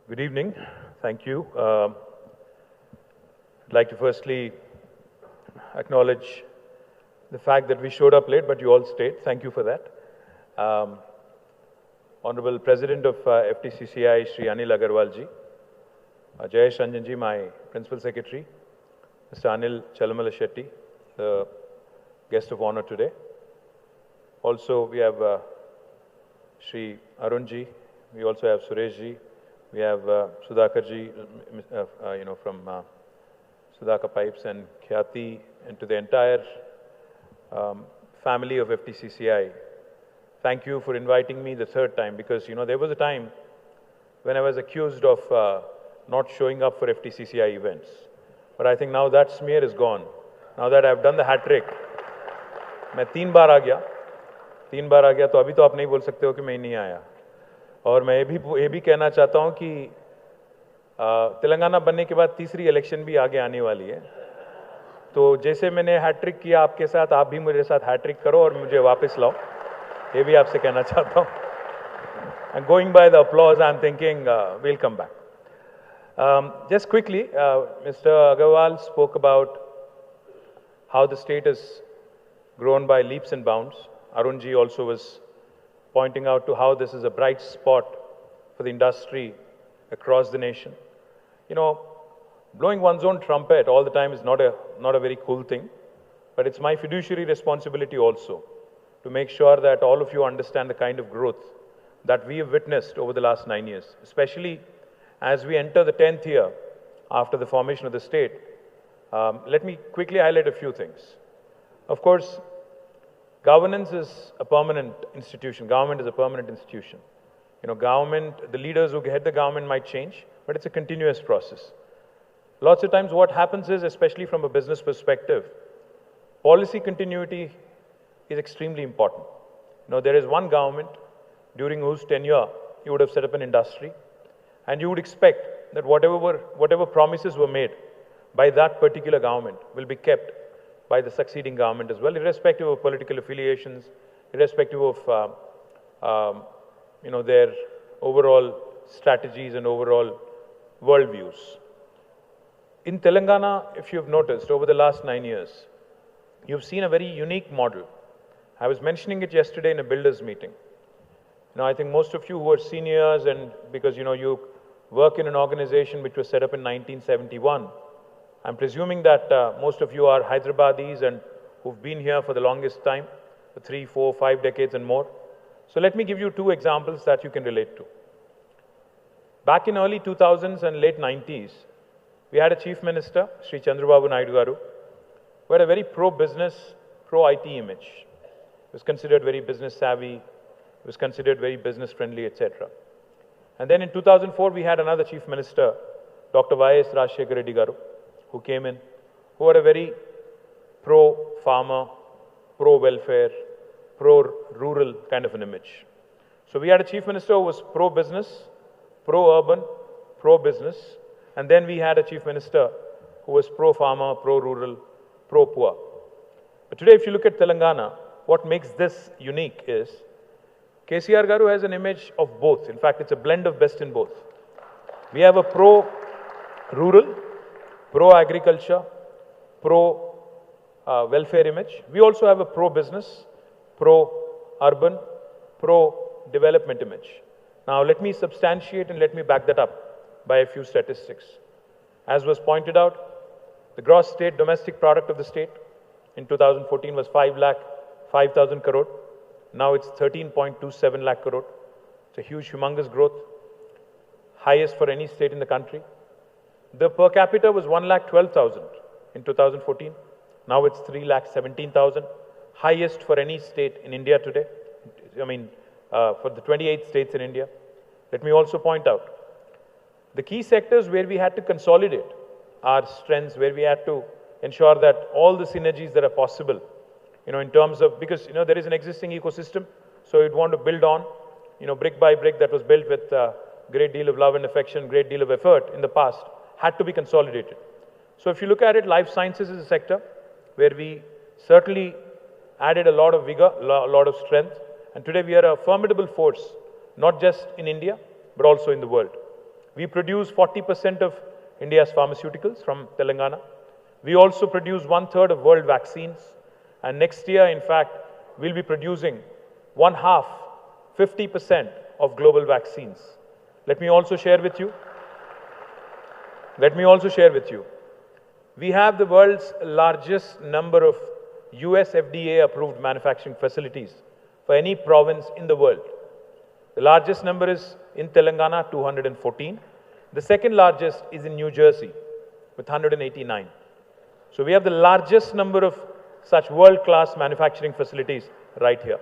Good evening. Thank you. I'd like to firstly acknowledge the fact that we showed up late, but you all stayed. Thank you for that. Honorable President of FTCCI, Shri Anil Agarwalji, Jayesh Ranjanji, my Principal Secretary, Mr. Anil Chalamala Shetty, the guest of honor today. Also, we have Shri Arunji, we also have Sureshji, we have Sudhakarji, from Sudhakar Pipes, and Khyati, and to the entire family of FTCCI. Thank you for inviting me the third time, because there was a time when I was accused of not showing up for FTCCI events. But I think now that smear is gone. Now that I've done the hat trick, मैं 3 बार आ गया, तो अभी तो आप नहीं बोल सकते हो कि मैं नहीं आया. और मैं ये भी कहना चाहता हूं कि तेलंगाना बनने के बाद तीसरी इलेक्शन भी आगे आने वाली है. तो जैसे मैंने हैट ट्रिक किया आपके साथ, आप भी मेरे साथ हैट ट्रिक करो और मुझे वापस लाओ. ये भी आपसे कहना चाहता हूं. And going by the applause, I'm thinking we'll come back. Just quickly, Mr. Agarwal spoke about how the state has grown by leaps and bounds. Arunji also was pointing out to how this is a bright spot for the industry across the nation. Blowing one's own trumpet all the time is not a very cool thing, but it's my fiduciary responsibility also to make sure that all of you understand the kind of growth that we have witnessed over the last 9 years, especially as we enter the 10th year after the formation of the state. Let me quickly highlight a few things. Of course, governance is a permanent institution. Government is a permanent institution. The leaders who head the government might change, but it's a continuous process. Lots of times what happens is, especially from a business perspective, policy continuity is extremely important. There is one government during whose tenure you would have set up an industry, and you would expect that whatever promises were made by that particular government will be kept by the succeeding government as well, irrespective of political affiliations, irrespective of their overall strategies and overall worldviews. In Telangana, if you've noticed, over the last 9 years, you've seen a very unique model. I was mentioning it yesterday in a builders meeting. I think most of you who are seniors, and because you work in an organization which was set up in 1971, I'm presuming that most of you are Hyderabadis and who've been here for the longest time, for 3, 4, 5 decades and more. So let me give you 2 examples that you can relate to. Back in early 2000s and late 90s, we had a chief minister, Sri Chandrababu Naidu Garu, who had a very pro-business, pro-IT image. He was considered very business savvy, he was considered very business friendly, etc. And then in 2004, we had another chief minister, Dr. Y.S. Rajshekar Reddy Garu, who came in, who were a very pro-farmer, pro-welfare, pro-rural kind of an image. So we had a chief minister who was pro-business, pro-urban, pro-business, and then we had a chief minister who was pro-farmer, pro-rural, pro-poor. But today, if you look at Telangana, what makes this unique is KCR Garu has an image of both. In fact, it's a blend of best in both. We have a pro-rural, pro-agriculture, pro-welfare image. We also have a pro-business, pro-urban, pro-development image. Now, let me substantiate and let me back that up by a few statistics. As was pointed out, the gross state domestic product of the state in 2014 was 5,000 crore. Now it's 13.27 lakh crore. It's a huge, humongous growth, highest for any state in the country. The per capita was 1,12,000 in 2014. Now it's 3,17,000, highest for any state in India today. For the 28 states in India. Let me also point out, the key sectors where we had to consolidate our strengths, where we had to ensure that all the synergies that are possible, in terms of, because, there is an existing ecosystem, so you'd want to build on, brick by brick that was built with a great deal of love and affection, great deal of effort in the past, had to be consolidated. So if you look at it, life sciences is a sector where we certainly added a lot of vigor, a lot of strength, and today we are a formidable force, not just in India, but also in the world. We produce 40% of India's pharmaceuticals from Telangana. We also produce 1/3 of world vaccines. And next year, in fact, we'll be producing 1/2, 50% of global vaccines. Let me also share with you, we have the world's largest number of US FDA approved manufacturing facilities for any province in the world. The largest number is in Telangana, 214. The second largest is in New Jersey with 189. So we have the largest number of such world-class manufacturing facilities right here.